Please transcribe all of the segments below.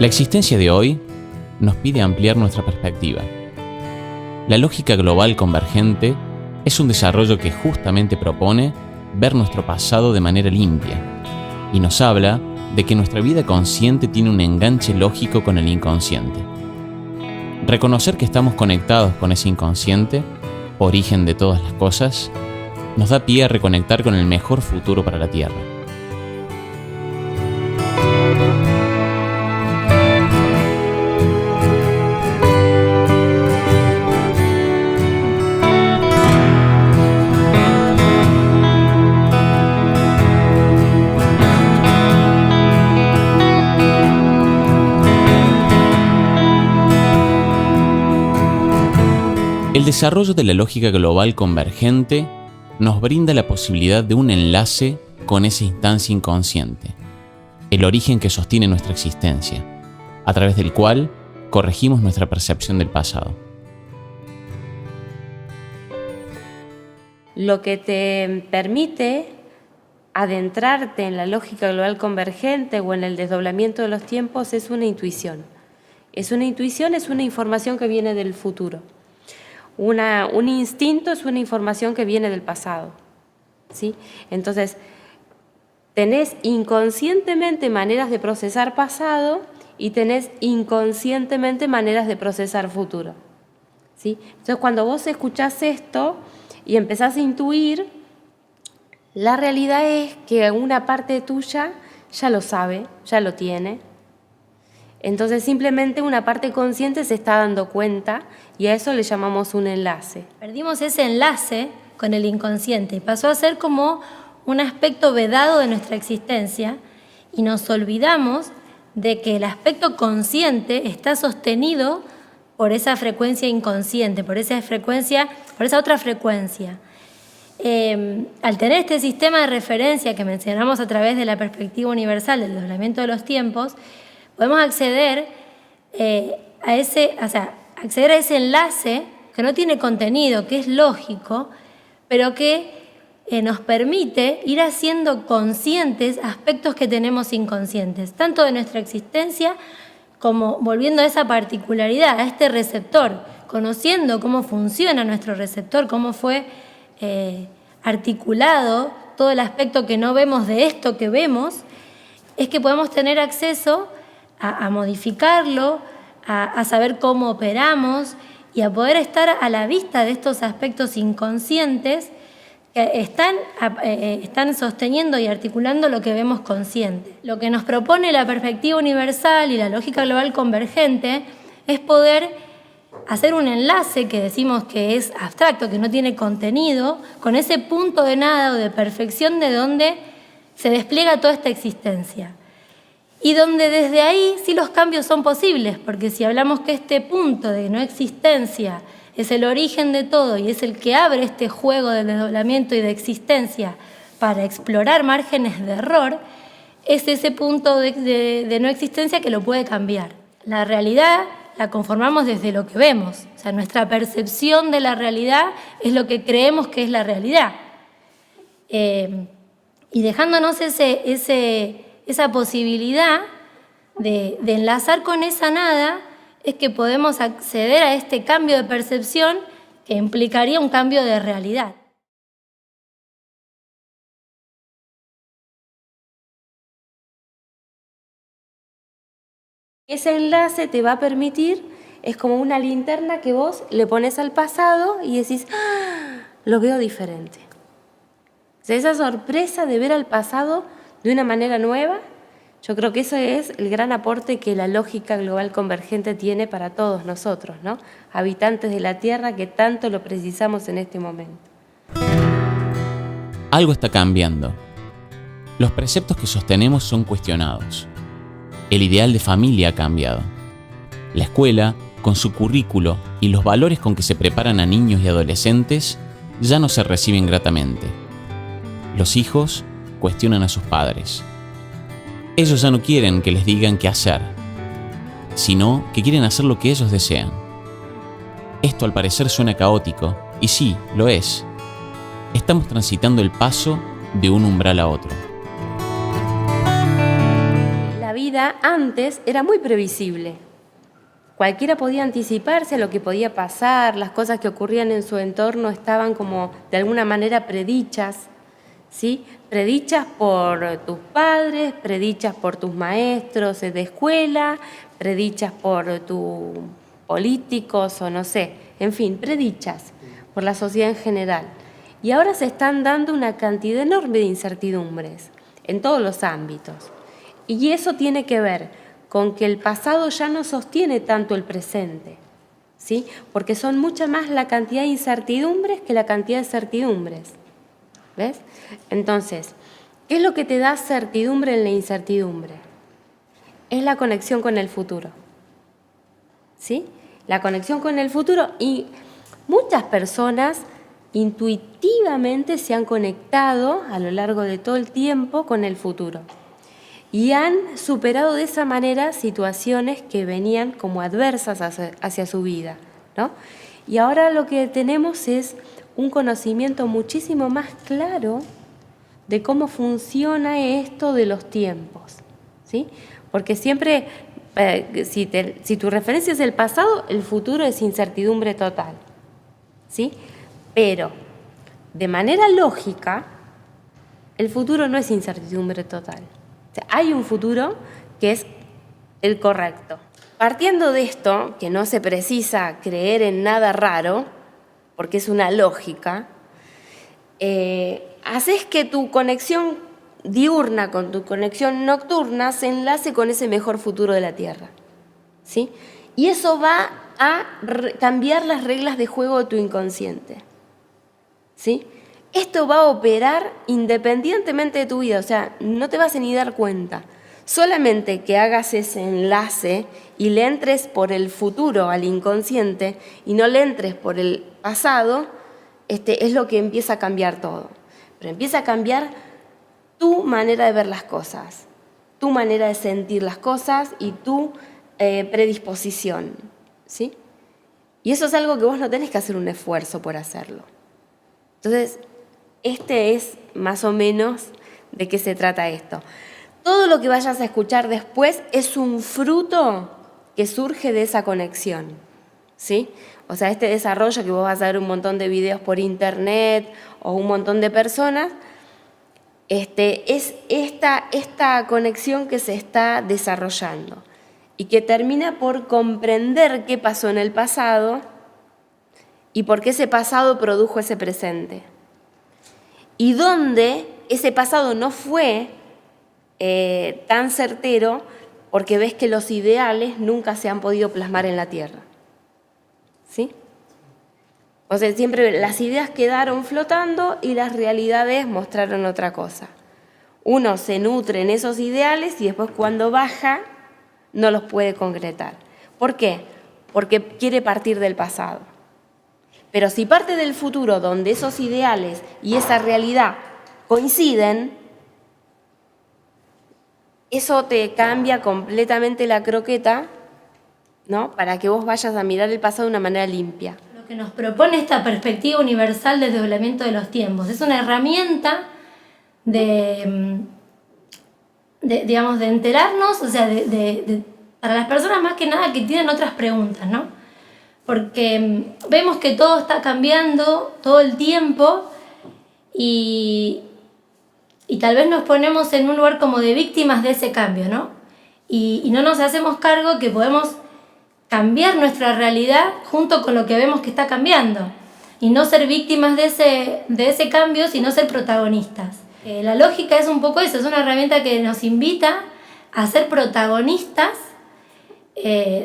La existencia de hoy nos pide ampliar nuestra perspectiva. La lógica global convergente es un desarrollo que justamente propone ver nuestro pasado de manera limpia y nos habla de que nuestra vida consciente tiene un enganche lógico con el inconsciente. Reconocer que estamos conectados con ese inconsciente, origen de todas las cosas, nos da pie a reconectar con el mejor futuro para la Tierra. El desarrollo de la lógica global convergente nos brinda la posibilidad de un enlace con esa instancia inconsciente, el origen que sostiene nuestra existencia, a través del cual corregimos nuestra percepción del pasado. Lo que te permite adentrarte en la lógica global convergente o en el desdoblamiento de los tiempos es una intuición. Es una información que viene del futuro. Un instinto es una información que viene del pasado, ¿sí? Entonces, tenés inconscientemente maneras de procesar pasado y tenés inconscientemente maneras de procesar futuro, ¿sí? Entonces, cuando vos escuchás esto y empezás a intuir, la realidad es que una parte tuya ya lo sabe, ya lo tiene. Entonces simplemente una parte consciente se está dando cuenta y a eso le llamamos un enlace. Perdimos ese enlace con el inconsciente y pasó a ser como un aspecto vedado de nuestra existencia y nos olvidamos de que el aspecto consciente está sostenido por esa frecuencia inconsciente, por esa otra frecuencia. Al tener este sistema de referencia que mencionamos a través de la perspectiva universal del desdoblamiento de los tiempos, podemos acceder a ese enlace que no tiene contenido, que es lógico, pero que nos permite ir haciendo conscientes aspectos que tenemos inconscientes, tanto de nuestra existencia como volviendo a esa particularidad, a este receptor, conociendo cómo funciona nuestro receptor, cómo fue articulado todo el aspecto que no vemos de esto que vemos, es que podemos tener acceso a modificarlo, a saber cómo operamos y a poder estar a la vista de estos aspectos inconscientes que están sosteniendo y articulando lo que vemos consciente. Lo que nos propone la perspectiva universal y la lógica global convergente es poder hacer un enlace que decimos que es abstracto, que no tiene contenido, con ese punto de nada o de perfección de donde se despliega toda esta existencia. Y donde desde ahí sí los cambios son posibles, porque si hablamos que este punto de no existencia es el origen de todo y es el que abre este juego de desdoblamiento y de existencia para explorar márgenes de error, es ese punto de no existencia que lo puede cambiar. La realidad la conformamos desde lo que vemos, o sea, nuestra percepción de la realidad es lo que creemos que es la realidad. Y dejándonos esa posibilidad de enlazar con esa nada, es que podemos acceder a este cambio de percepción que implicaría un cambio de realidad. Ese enlace te va a permitir, es como una linterna que vos le pones al pasado y decís, ¡ah! Lo veo diferente. O sea, esa sorpresa de ver al pasado de una manera nueva, yo creo que eso es el gran aporte que la lógica global convergente tiene para todos nosotros, ¿no? Habitantes de la Tierra que tanto lo precisamos en este momento. Algo está cambiando. Los preceptos que sostenemos son cuestionados. El ideal de familia ha cambiado. La escuela, con su currículo y los valores con que se preparan a niños y adolescentes, ya no se reciben gratamente. Los hijos cuestionan a sus padres. Ellos ya no quieren que les digan qué hacer, sino que quieren hacer lo que ellos desean. Esto al parecer suena caótico, y sí, lo es. Estamos transitando el paso de un umbral a otro. La vida vida antes era muy previsible. Cualquiera podía anticiparse a lo que podía pasar, las cosas que ocurrían en su entorno estaban como de alguna manera predichas, ¿sí? Predichas por tus padres, predichas por tus maestros de escuela, predichas por tus políticos o no sé, en fin, predichas por la sociedad en general. Y ahora se están dando una cantidad enorme de incertidumbres en todos los ámbitos. Y eso tiene que ver con que el pasado ya no sostiene tanto el presente, ¿sí? Porque son mucha más la cantidad de incertidumbres que la cantidad de certidumbres. ¿Ves? Entonces, ¿qué es lo que te da certidumbre en la incertidumbre? Es la conexión con el futuro, ¿sí? La conexión con el futuro, y muchas personas intuitivamente se han conectado a lo largo de todo el tiempo con el futuro y han superado de esa manera situaciones que venían como adversas hacia su vida, ¿no? Y ahora lo que tenemos es un conocimiento muchísimo más claro de cómo funciona esto de los tiempos, ¿sí? Porque siempre, si tu referencia es el pasado, el futuro es incertidumbre total, ¿sí? Pero, de manera lógica, el futuro no es incertidumbre total. O sea, hay un futuro que es el correcto. Partiendo de esto, que no se precisa creer en nada raro, porque es una lógica, haces que tu conexión diurna con tu conexión nocturna se enlace con ese mejor futuro de la Tierra, ¿sí? Y eso va a cambiar las reglas de juego de tu inconsciente, ¿sí? Esto va a operar independientemente de tu vida, o sea, no te vas a ni dar cuenta. Solamente que hagas ese enlace y le entres por el futuro al inconsciente y no le entres por el pasado, es lo que empieza a cambiar todo. Pero empieza a cambiar tu manera de ver las cosas, tu manera de sentir las cosas y tu predisposición, ¿sí? Y eso es algo que vos no tenés que hacer un esfuerzo por hacerlo. Entonces, es más o menos de qué se trata esto. Todo lo que vayas a escuchar después es un fruto que surge de esa conexión, ¿sí? O sea, este desarrollo que vos vas a ver un montón de videos por internet o un montón de personas, es esta conexión que se está desarrollando y que termina por comprender qué pasó en el pasado y por qué ese pasado produjo ese presente. Y dónde ese pasado no fue tan certero porque ves que los ideales nunca se han podido plasmar en la tierra, ¿sí? O sea, siempre las ideas quedaron flotando y las realidades mostraron otra cosa. Uno se nutre en esos ideales y después cuando baja no los puede concretar. ¿Por qué? Porque quiere partir del pasado. Pero si parte del futuro donde esos ideales y esa realidad coinciden, eso te cambia completamente la croqueta, ¿no? Para que vos vayas a mirar el pasado de una manera limpia. Lo que nos propone esta perspectiva universal del desdoblamiento de los tiempos es una herramienta de enterarnos, o sea, para las personas más que nada que tienen otras preguntas, ¿no? Porque vemos que todo está cambiando todo el tiempo y tal vez nos ponemos en un lugar como de víctimas de ese cambio, ¿no? Y no nos hacemos cargo que podemos cambiar nuestra realidad junto con lo que vemos que está cambiando y no ser víctimas de ese cambio, sino ser protagonistas. La lógica es un poco eso, es una herramienta que nos invita a ser protagonistas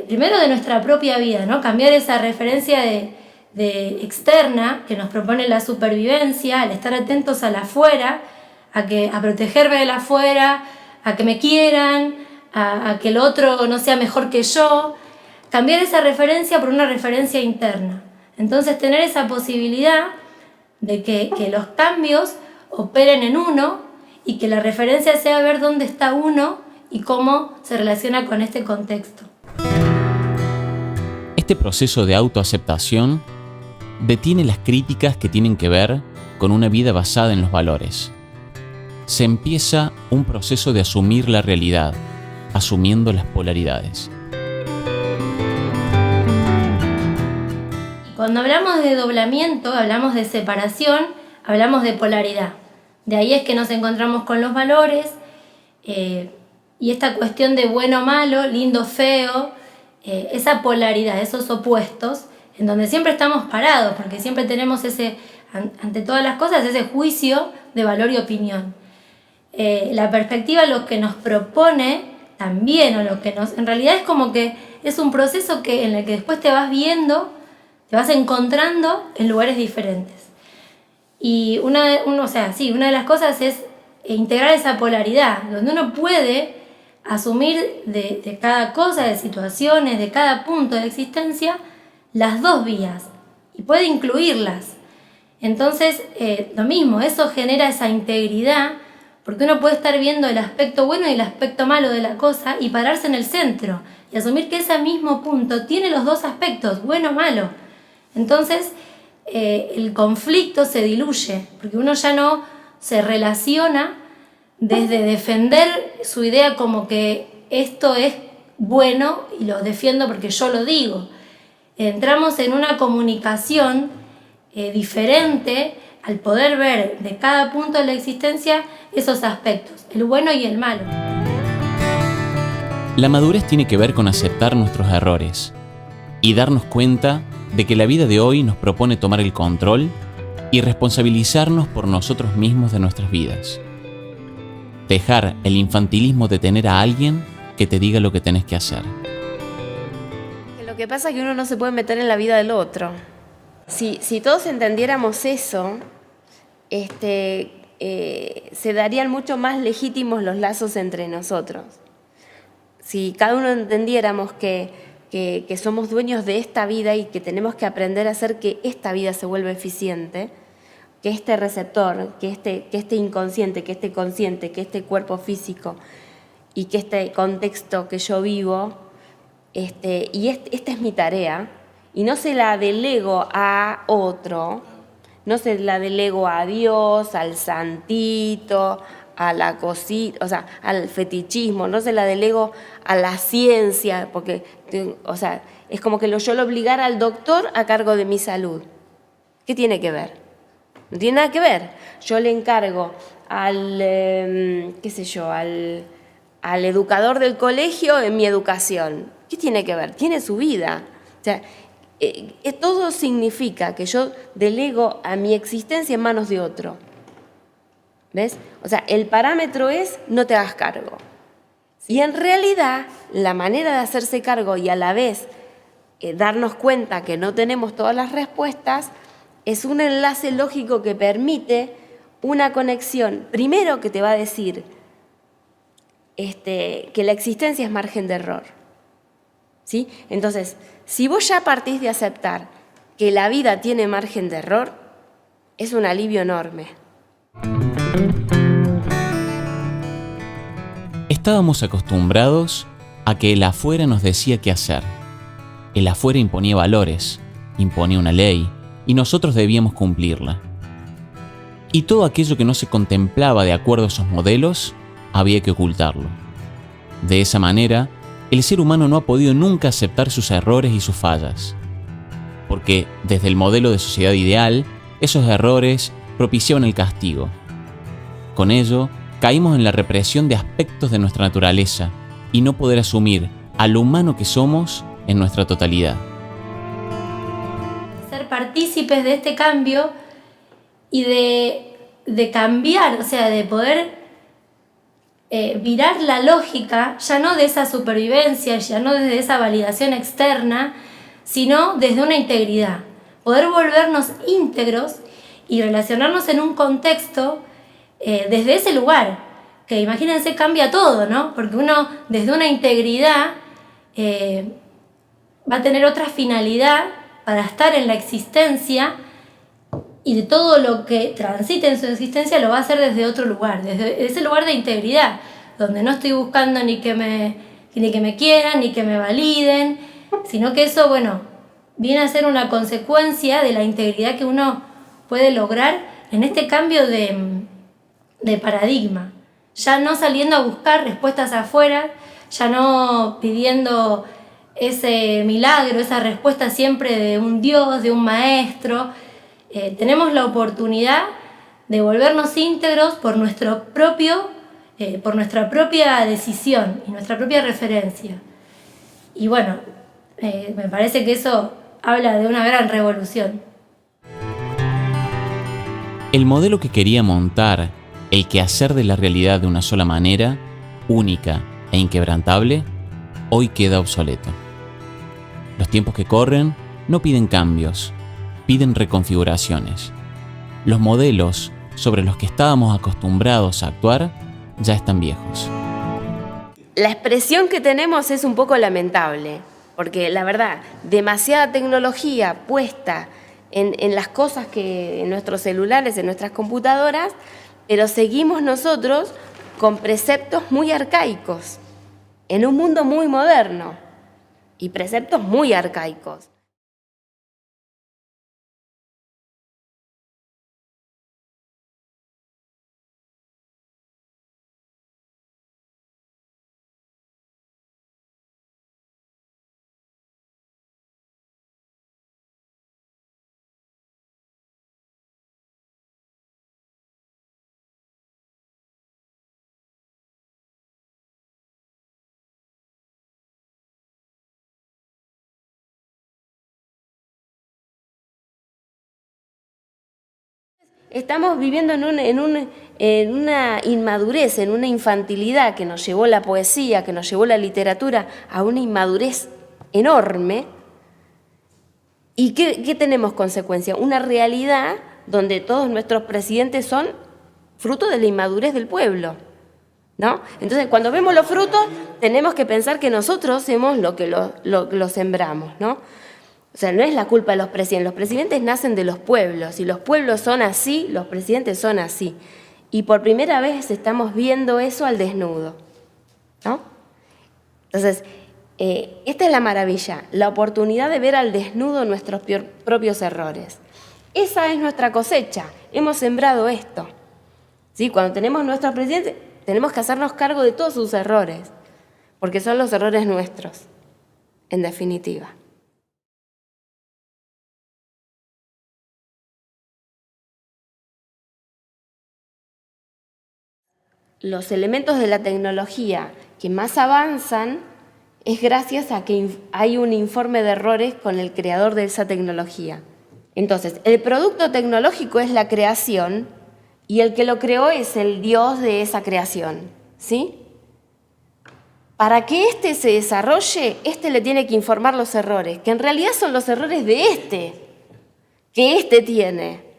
primero de nuestra propia vida, ¿no? Cambiar esa referencia de externa que nos propone la supervivencia, al estar atentos al afuera, a protegerme del afuera, a que me quieran, a que el otro no sea mejor que yo. Cambiar esa referencia por una referencia interna. Entonces tener esa posibilidad de que los cambios operen en uno y que la referencia sea ver dónde está uno y cómo se relaciona con este contexto. Este proceso de autoaceptación detiene las críticas que tienen que ver con una vida basada en los valores. Se empieza un proceso de asumir la realidad, asumiendo las polaridades. Cuando hablamos de desdoblamiento, hablamos de separación, hablamos de polaridad. De ahí es que nos encontramos con los valores y esta cuestión de bueno o malo, lindo o feo, esa polaridad, esos opuestos, en donde siempre estamos parados, porque siempre tenemos ante todas las cosas, ese juicio de valor y opinión. La perspectiva lo que nos propone también, o lo que en realidad es como que es un proceso en el que después te vas viendo, te vas encontrando en lugares diferentes. Y una de las cosas es integrar esa polaridad, donde uno puede asumir de cada cosa, de situaciones, de cada punto de existencia, las dos vías, y puede incluirlas. Entonces, lo mismo, eso genera esa integridad, porque uno puede estar viendo el aspecto bueno y el aspecto malo de la cosa y pararse en el centro, y asumir que ese mismo punto tiene los dos aspectos, bueno o malo. Entonces, el conflicto se diluye, porque uno ya no se relaciona desde defender su idea como que esto es bueno y lo defiendo porque yo lo digo. Entramos en una comunicación diferente al poder ver de cada punto de la existencia esos aspectos, el bueno y el malo. La madurez tiene que ver con aceptar nuestros errores y darnos cuenta de que la vida de hoy nos propone tomar el control y responsabilizarnos por nosotros mismos de nuestras vidas. Dejar el infantilismo de tener a alguien que te diga lo que tenés que hacer. Lo que pasa es que uno no se puede meter en la vida del otro. Si todos entendiéramos eso, se darían mucho más legítimos los lazos entre nosotros. Si cada uno entendiéramos que somos dueños de esta vida y que tenemos que aprender a hacer que esta vida se vuelva eficiente, que este receptor, que este inconsciente, que este consciente, que este cuerpo físico y que este contexto que yo vivo, esta es mi tarea, y no se la delego a otro, no se la delego a Dios, al santito, a la cosita, o sea, al fetichismo, no se la delego a la ciencia, porque, es como que yo lo obligara al doctor a cargo de mi salud. ¿Qué tiene que ver? No tiene nada que ver. Yo le encargo al educador del colegio en mi educación. ¿Qué tiene que ver? Tiene su vida. O sea, todo significa que yo delego a mi existencia en manos de otro. ¿Ves? O sea, el parámetro es no te hagas cargo. Y en realidad, la manera de hacerse cargo y a la vez darnos cuenta que no tenemos todas las respuestas es un enlace lógico que permite una conexión. Primero, que te va a decir que la existencia es margen de error. ¿Sí? Entonces, si vos ya partís de aceptar que la vida tiene margen de error, es un alivio enorme. Estábamos acostumbrados a que el afuera nos decía qué hacer. El afuera imponía valores, imponía una ley, y nosotros debíamos cumplirla. Y todo aquello que no se contemplaba de acuerdo a esos modelos, había que ocultarlo. De esa manera, el ser humano no ha podido nunca aceptar sus errores y sus fallas. Porque, desde el modelo de sociedad ideal, esos errores propiciaban el castigo. Con ello, caímos en la represión de aspectos de nuestra naturaleza y no poder asumir a lo humano que somos en nuestra totalidad. Ser partícipes de este cambio y de cambiar, o sea, de poder virar la lógica, ya no de esa supervivencia, ya no desde esa validación externa, sino desde una integridad. Poder volvernos íntegros y relacionarnos en un contexto desde ese lugar, que imagínense cambia todo, ¿no? Porque uno desde una integridad va a tener otra finalidad para estar en la existencia, y de todo lo que transite en su existencia lo va a hacer desde otro lugar, desde ese lugar de integridad, donde no estoy buscando ni que me quieran, ni que me validen, sino que eso, viene a ser una consecuencia de la integridad que uno puede lograr en este cambio de paradigma. Ya no saliendo a buscar respuestas afuera, ya no pidiendo ese milagro, esa respuesta siempre de un Dios, de un maestro. Tenemos la oportunidad de volvernos íntegros por nuestra propia decisión y nuestra propia referencia. Y bueno, me parece que eso habla de una gran revolución. El modelo que quería montar, el quehacer de la realidad de una sola manera, única e inquebrantable, hoy queda obsoleto. Los tiempos que corren no piden cambios, piden reconfiguraciones. Los modelos sobre los que estábamos acostumbrados a actuar ya están viejos. La expresión que tenemos es un poco lamentable, porque la verdad, demasiada tecnología puesta en las cosas que en nuestros celulares, en nuestras computadoras, pero seguimos nosotros con preceptos muy arcaicos, en un mundo muy moderno, y preceptos muy arcaicos. Estamos viviendo en una inmadurez, en una infantilidad que nos llevó la poesía, que nos llevó la literatura a una inmadurez enorme. ¿Y qué tenemos consecuencia? Una realidad donde todos nuestros presidentes son fruto de la inmadurez del pueblo, ¿no? Entonces, cuando vemos los frutos, tenemos que pensar que nosotros somos lo que lo sembramos, ¿no? O sea, no es la culpa de los presidentes. Los presidentes nacen de los pueblos y los pueblos son así, los presidentes son así. Y por primera vez estamos viendo eso al desnudo, ¿no? Entonces, esta es la maravilla, la oportunidad de ver al desnudo nuestros propios errores. Esa es nuestra cosecha. Hemos sembrado esto. ¿Sí? Cuando tenemos nuestros presidentes, tenemos que hacernos cargo de todos sus errores, porque son los errores nuestros, en definitiva. Los elementos de la tecnología que más avanzan es gracias a que hay un informe de errores con el creador de esa tecnología. Entonces, el producto tecnológico es la creación y el que lo creó es el Dios de esa creación, ¿sí? Para que éste se desarrolle, éste le tiene que informar los errores, que en realidad son los errores de que éste tiene.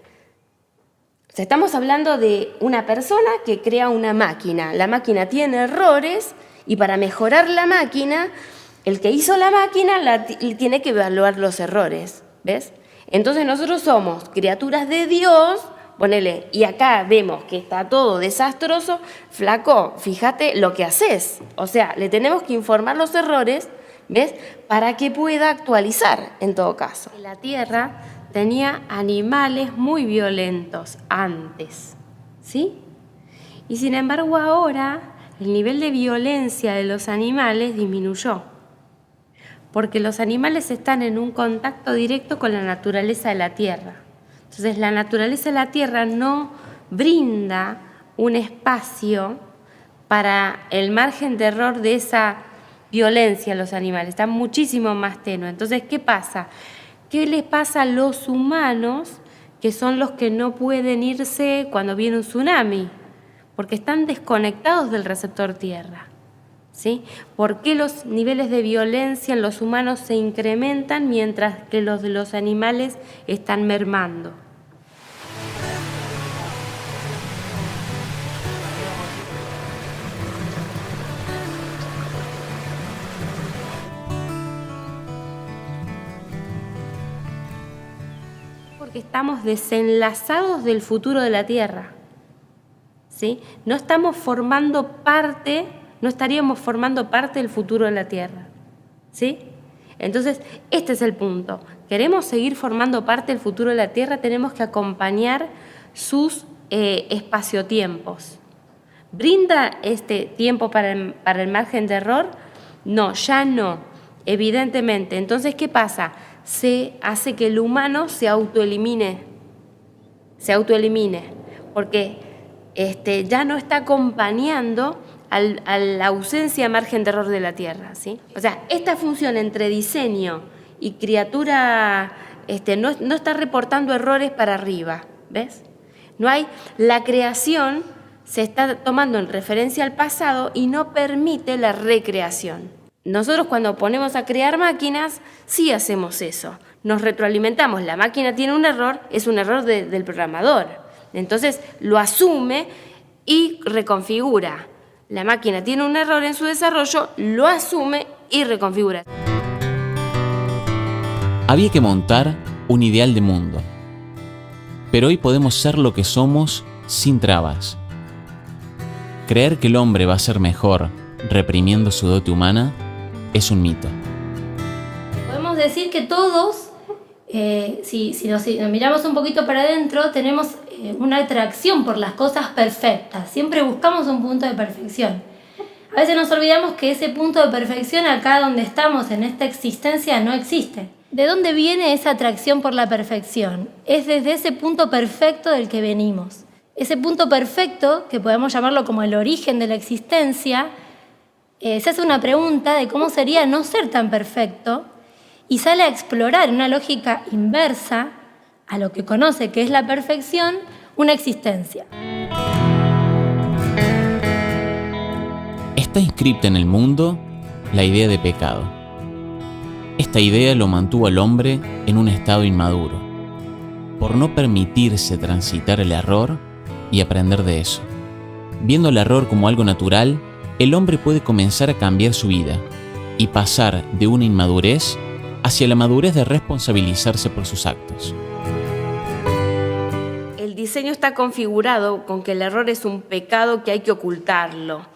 O sea, estamos hablando de una persona que crea una máquina. La máquina tiene errores y para mejorar la máquina, el que hizo la máquina tiene que evaluar los errores, ¿ves? Entonces nosotros somos criaturas de Dios, ponele, y acá vemos que está todo desastroso, flaco, fíjate lo que haces. O sea, le tenemos que informar los errores, ¿ves? Para que pueda actualizar en todo caso. La Tierra tenía animales muy violentos antes, ¿sí? Y sin embargo ahora el nivel de violencia de los animales disminuyó, porque los animales están en un contacto directo con la naturaleza de la Tierra. Entonces la naturaleza de la Tierra no brinda un espacio para el margen de error de esa violencia a los animales, está muchísimo más tenue. Entonces, ¿qué pasa? ¿Qué les pasa a los humanos, que son los que no pueden irse cuando viene un tsunami? Porque están desconectados del receptor tierra, ¿sí? ¿Por qué los niveles de violencia en los humanos se incrementan mientras que los de los animales están mermando? Porque estamos desenlazados del futuro de la Tierra, ¿sí? No estaríamos formando parte del futuro de la Tierra, ¿sí? Entonces, este es el punto. Queremos seguir formando parte del futuro de la Tierra, tenemos que acompañar sus espaciotiempos. ¿Brinda este tiempo para el margen de error? No, ya no, evidentemente. Entonces, ¿qué pasa? Se hace que el humano se autoelimine, porque ya no está acompañando a la ausencia de margen de error de la Tierra, ¿sí? O sea, esta función entre diseño y criatura no está reportando errores para arriba, ¿ves? No hay, la creación se está tomando en referencia al pasado y no permite la recreación. Nosotros cuando ponemos a crear máquinas, sí hacemos eso. Nos retroalimentamos, la máquina tiene un error, es un error del programador. Entonces lo asume y reconfigura. La máquina tiene un error en su desarrollo, lo asume y reconfigura. Había que montar un ideal de mundo. Pero hoy podemos ser lo que somos sin trabas. Creer que el hombre va a ser mejor reprimiendo su dote humana es un mito. Podemos decir que todos, si nos miramos un poquito para adentro, tenemos una atracción por las cosas perfectas. Siempre buscamos un punto de perfección. A veces nos olvidamos que ese punto de perfección acá donde estamos en esta existencia no existe. ¿De dónde viene esa atracción por la perfección? Es desde ese punto perfecto del que venimos. Ese punto perfecto, que podemos llamarlo como el origen de la existencia, se hace una pregunta de cómo sería no ser tan perfecto y sale a explorar en una lógica inversa a lo que conoce que es la perfección, una existencia. Está inscripta en el mundo la idea de pecado. Esta idea lo mantuvo al hombre en un estado inmaduro, por no permitirse transitar el error y aprender de eso. Viendo el error como algo natural, el hombre puede comenzar a cambiar su vida y pasar de una inmadurez hacia la madurez de responsabilizarse por sus actos. El diseño está configurado con que el error es un pecado que hay que ocultarlo.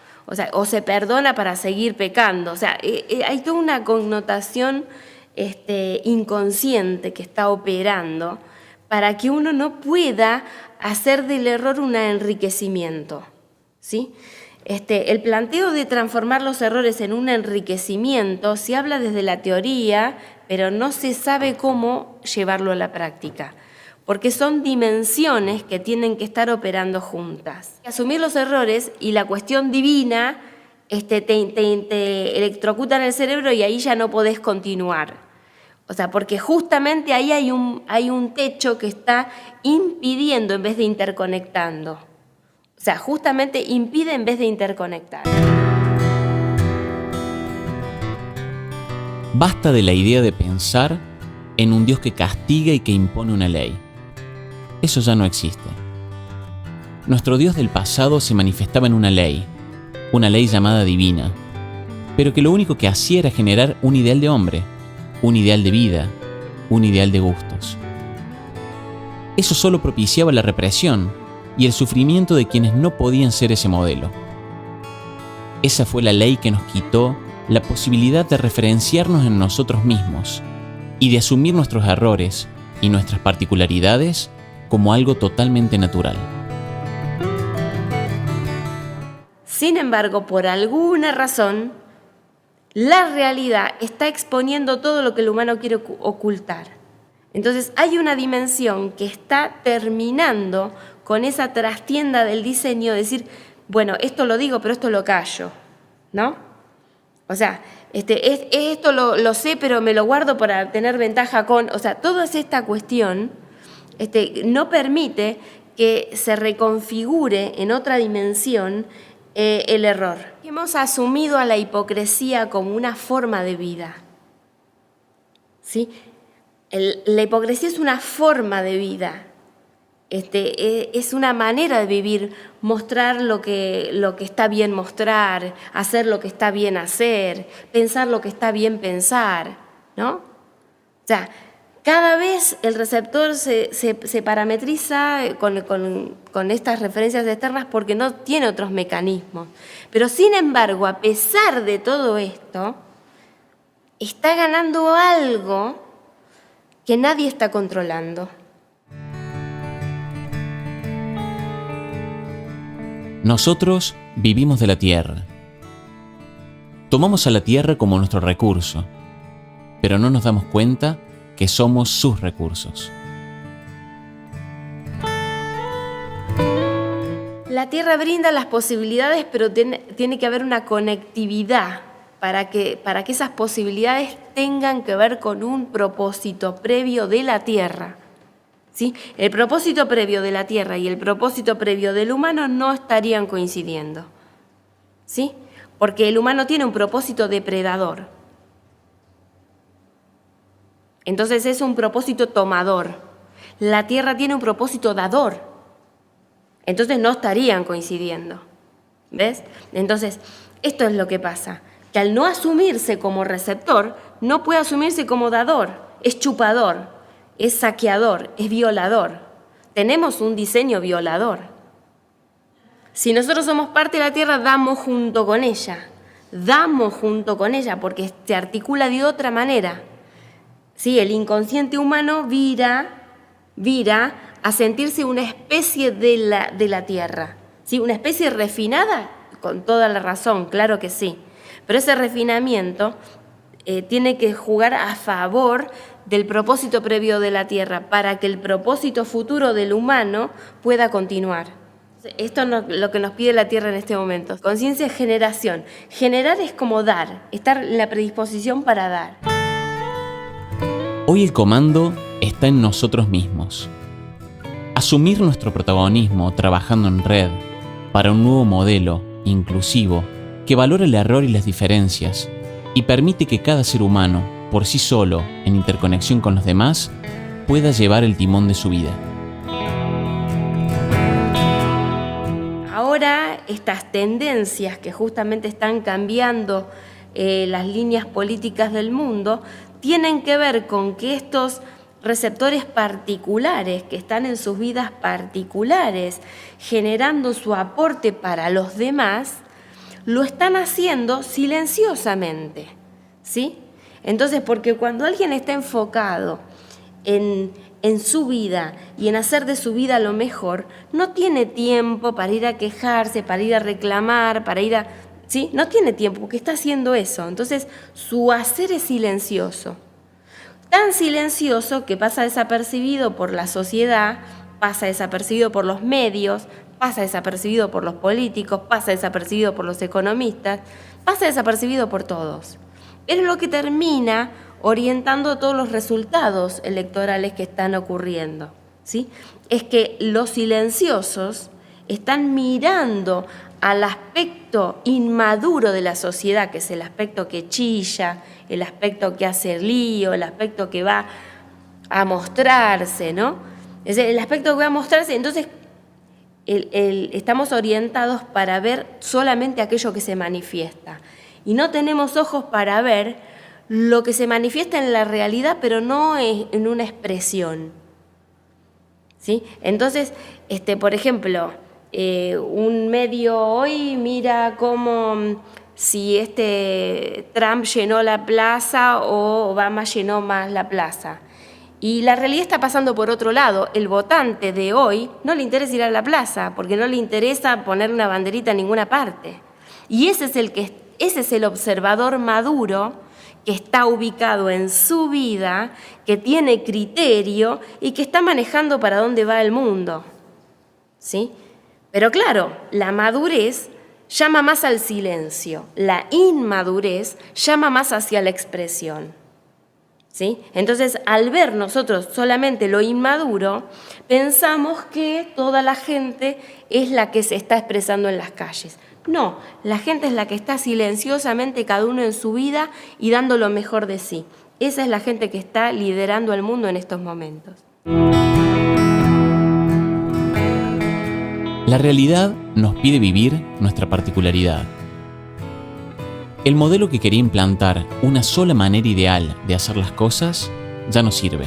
O se perdona para seguir pecando. O sea, hay toda una connotación inconsciente que está operando para que uno no pueda hacer del error un enriquecimiento, ¿sí? El planteo de transformar los errores en un enriquecimiento se habla desde la teoría, pero no se sabe cómo llevarlo a la práctica, porque son dimensiones que tienen que estar operando juntas. Asumir los errores y la cuestión divina te electrocuta en el cerebro y ahí ya no podés continuar. O sea, porque justamente ahí hay un techo que está impidiendo en vez de interconectando. O sea, justamente impide en vez de interconectar. Basta de la idea de pensar en un Dios que castiga y que impone una ley. Eso ya no existe. Nuestro Dios del pasado se manifestaba en una ley llamada divina, pero que lo único que hacía era generar un ideal de hombre, un ideal de vida, un ideal de gustos. Eso solo propiciaba la represión y el sufrimiento de quienes no podían ser ese modelo. Esa fue la ley que nos quitó la posibilidad de referenciarnos en nosotros mismos y de asumir nuestros errores y nuestras particularidades como algo totalmente natural. Sin embargo, por alguna razón, la realidad está exponiendo todo lo que el humano quiere ocultar. Entonces hay una dimensión que está terminando con esa trastienda del diseño, de decir, bueno, esto lo digo, pero esto lo callo, ¿no? O sea, esto lo sé, pero me lo guardo para tener ventaja con... O sea, toda esta cuestión no permite que se reconfigure en otra dimensión el error. Hemos asumido a la hipocresía como una forma de vida, ¿sí? La hipocresía es una forma de vida, es una manera de vivir, mostrar lo que está bien mostrar, hacer lo que está bien hacer, pensar lo que está bien pensar, ¿no? O sea, cada vez el receptor se parametriza con estas referencias externas porque no tiene otros mecanismos. Pero sin embargo, a pesar de todo esto, está ganando algo que nadie está controlando. Nosotros vivimos de la tierra. Tomamos a la tierra como nuestro recurso, pero no nos damos cuenta que somos sus recursos. La tierra brinda las posibilidades, pero tiene que haber una conectividad para que esas posibilidades tengan que ver con un propósito previo de la tierra. ¿Sí? El propósito previo de la tierra y el propósito previo del humano no estarían coincidiendo. ¿Sí? Porque el humano tiene un propósito depredador. Entonces es un propósito tomador. La tierra tiene un propósito dador. Entonces no estarían coincidiendo. ¿Ves? Entonces, esto es lo que pasa. Que al no asumirse como receptor, no puede asumirse como dador. Es chupador, es saqueador, es violador. Tenemos un diseño violador. Si nosotros somos parte de la tierra, damos junto con ella. Damos junto con ella porque se articula de otra manera. Sí, el inconsciente humano vira a sentirse una especie de la tierra. ¿Sí? Una especie refinada, con toda la razón, claro que sí. Pero ese refinamiento tiene que jugar a favor del propósito previo de la tierra para que el propósito futuro del humano pueda continuar. Esto es lo que nos pide la tierra en este momento. Conciencia es generación. Generar es como dar, estar en la predisposición para dar. Hoy el comando está en nosotros mismos. Asumir nuestro protagonismo trabajando en red para un nuevo modelo inclusivo que valora el error y las diferencias y permite que cada ser humano, por sí solo, en interconexión con los demás, pueda llevar el timón de su vida. Ahora, estas tendencias que justamente están cambiando las líneas políticas del mundo, tienen que ver con que estos receptores particulares que están en sus vidas particulares, generando su aporte para los demás, lo están haciendo silenciosamente, ¿sí? Entonces, porque cuando alguien está enfocado en su vida y en hacer de su vida lo mejor, no tiene tiempo para ir a quejarse, para ir a reclamar, para ir a... ¿sí? No tiene tiempo porque está haciendo eso. Entonces, su hacer es silencioso. Tan silencioso que pasa desapercibido por la sociedad, pasa desapercibido por los medios, pasa desapercibido por los políticos, pasa desapercibido por los economistas, pasa desapercibido por todos. Es lo que termina orientando todos los resultados electorales que están ocurriendo, ¿sí? Es que los silenciosos están mirando al aspecto inmaduro de la sociedad, que es el aspecto que chilla, el aspecto que hace lío, el aspecto que va a mostrarse, ¿no? Es el aspecto que va a mostrarse, entonces estamos orientados para ver solamente aquello que se manifiesta. Y no tenemos ojos para ver lo que se manifiesta en la realidad, pero no en una expresión, ¿sí? Entonces, por ejemplo, un medio hoy mira cómo si Trump llenó la plaza o Obama llenó más la plaza. Y la realidad está pasando por otro lado. El votante de hoy no le interesa ir a la plaza porque no le interesa poner una banderita en ninguna parte. Y ese es el observador maduro que está ubicado en su vida, que tiene criterio y que está manejando para dónde va el mundo, ¿sí? Pero claro, la madurez llama más al silencio, la inmadurez llama más hacia la expresión, ¿sí? Entonces, al ver nosotros solamente lo inmaduro, pensamos que toda la gente es la que se está expresando en las calles. No, la gente es la que está silenciosamente cada uno en su vida y dando lo mejor de sí. Esa es la gente que está liderando el mundo en estos momentos. La realidad nos pide vivir nuestra particularidad. El modelo que quería implantar una sola manera ideal de hacer las cosas ya no sirve.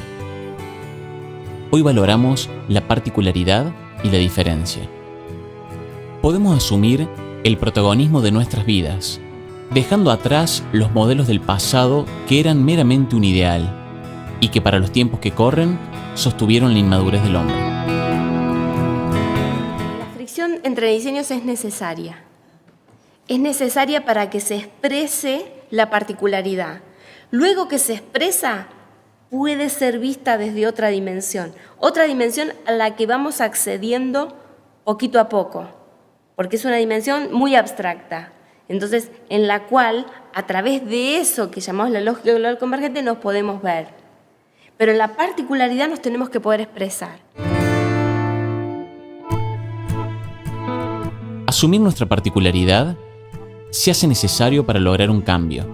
Hoy valoramos la particularidad y la diferencia. Podemos asumir el protagonismo de nuestras vidas, dejando atrás los modelos del pasado que eran meramente un ideal y que para los tiempos que corren sostuvieron la inmadurez del hombre. La fricción entre diseños es necesaria, es necesaria para que se exprese la particularidad. Luego que se expresa, puede ser vista desde otra dimensión a la que vamos accediendo poquito a poco, porque es una dimensión muy abstracta. Entonces, en la cual, a través de eso que llamamos la lógica global convergente, nos podemos ver. Pero en la particularidad nos tenemos que poder expresar. Asumir nuestra particularidad se hace necesario para lograr un cambio,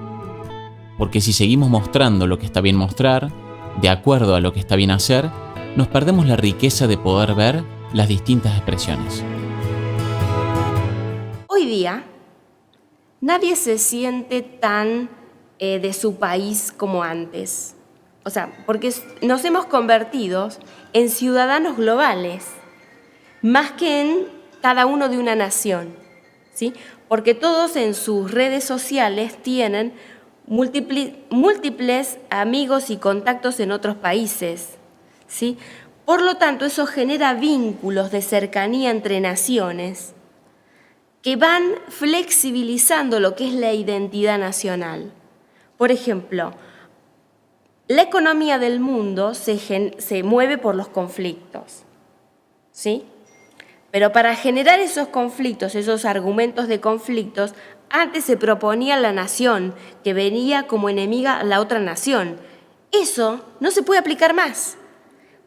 porque si seguimos mostrando lo que está bien mostrar, de acuerdo a lo que está bien hacer, nos perdemos la riqueza de poder ver las distintas expresiones. Hoy día, nadie se siente tan de su país como antes. O sea, porque nos hemos convertido en ciudadanos globales, más que en cada uno de una nación, ¿sí? Porque todos en sus redes sociales tienen múltiples amigos y contactos en otros países, ¿sí? Por lo tanto, eso genera vínculos de cercanía entre naciones que van flexibilizando lo que es la identidad nacional. Por ejemplo, la economía del mundo se mueve por los conflictos, ¿sí? Pero para generar esos conflictos, esos argumentos de conflictos, antes se proponía la nación, que venía como enemiga a la otra nación. Eso no se puede aplicar más,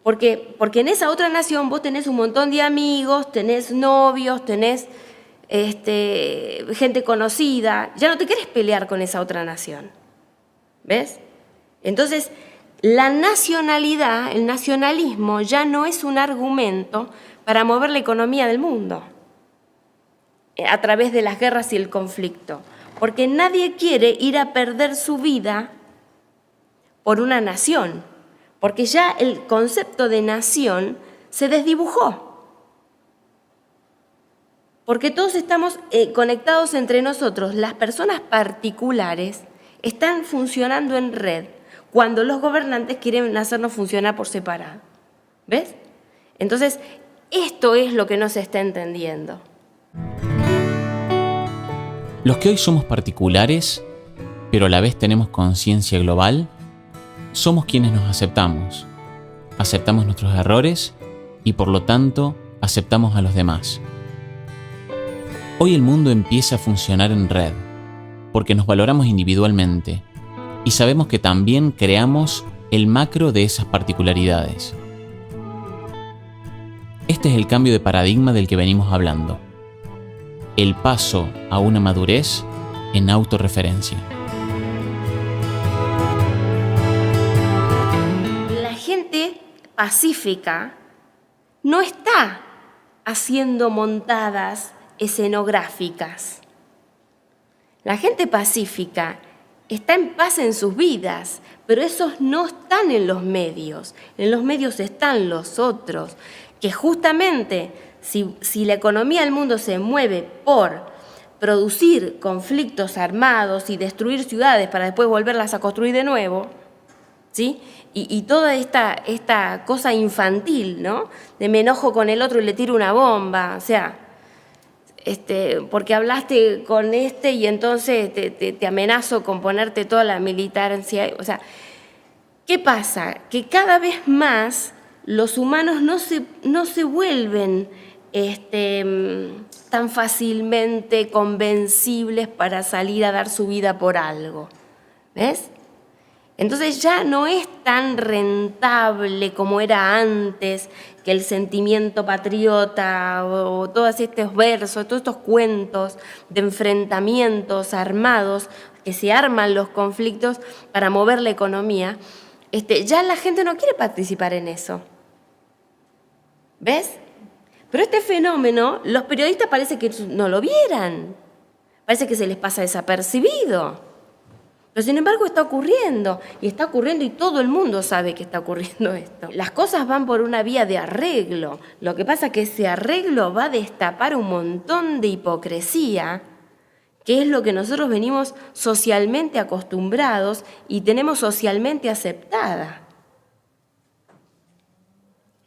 porque en esa otra nación vos tenés un montón de amigos, tenés novios, tenés gente conocida, ya no te querés pelear con esa otra nación. ¿Ves? Entonces, la nacionalidad, el nacionalismo, ya no es un argumento para mover la economía del mundo a través de las guerras y el conflicto, porque nadie quiere ir a perder su vida por una nación, porque ya el concepto de nación se desdibujó, porque todos estamos conectados entre nosotros. Las personas particulares están funcionando en red cuando los gobernantes quieren hacernos funcionar por separado. ¿Ves? Entonces, esto es lo que no se está entendiendo. Los que hoy somos particulares, pero a la vez tenemos conciencia global, somos quienes nos aceptamos. Aceptamos nuestros errores y por lo tanto aceptamos a los demás. Hoy el mundo empieza a funcionar en red, porque nos valoramos individualmente y sabemos que también creamos el macro de esas particularidades. Este es el cambio de paradigma del que venimos hablando. El paso a una madurez en autorreferencia. La gente pacífica no está haciendo montadas escenográficas. La gente pacífica está en paz en sus vidas, pero esos no están en los medios. En los medios están los otros, que justamente si la economía del mundo se mueve por producir conflictos armados y destruir ciudades para después volverlas a construir de nuevo, ¿sí? Y toda esta cosa infantil, ¿no? De me enojo con el otro y le tiro una bomba, o sea, porque hablaste con y entonces te amenazo con ponerte toda la militancia. O sea, ¿qué pasa? Que cada vez más los humanos no se vuelven tan fácilmente convencibles para salir a dar su vida por algo. ¿Ves? Entonces ya no es tan rentable como era antes, que el sentimiento patriota o todos estos versos, todos estos cuentos de enfrentamientos armados, que se arman los conflictos para mover la economía, ya la gente no quiere participar en eso. ¿Ves? Pero este fenómeno, los periodistas parece que no lo vieran, parece que se les pasa desapercibido. Pero sin embargo está ocurriendo y todo el mundo sabe que está ocurriendo esto. Las cosas van por una vía de arreglo. Lo que pasa es que ese arreglo va a destapar un montón de hipocresía, que es lo que nosotros venimos socialmente acostumbrados y tenemos socialmente aceptada.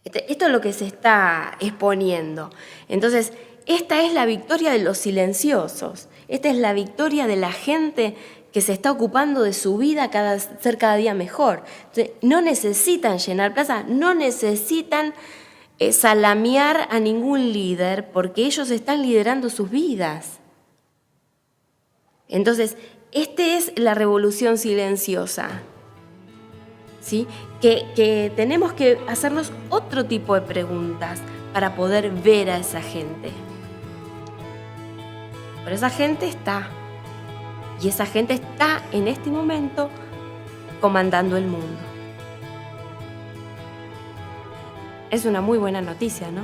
Esto es lo que se está exponiendo. Entonces, esta es la victoria de los silenciosos. Esta es la victoria de la gente que se está ocupando de su vida ser cada día mejor. Entonces, no necesitan llenar plazas, no necesitan salamear a ningún líder, porque ellos están liderando sus vidas. Entonces, esta es la revolución silenciosa, ¿sí? Que tenemos que hacernos otro tipo de preguntas para poder ver a esa gente. Pero esa gente está, y esa gente está en este momento comandando el mundo. Es una muy buena noticia, ¿no?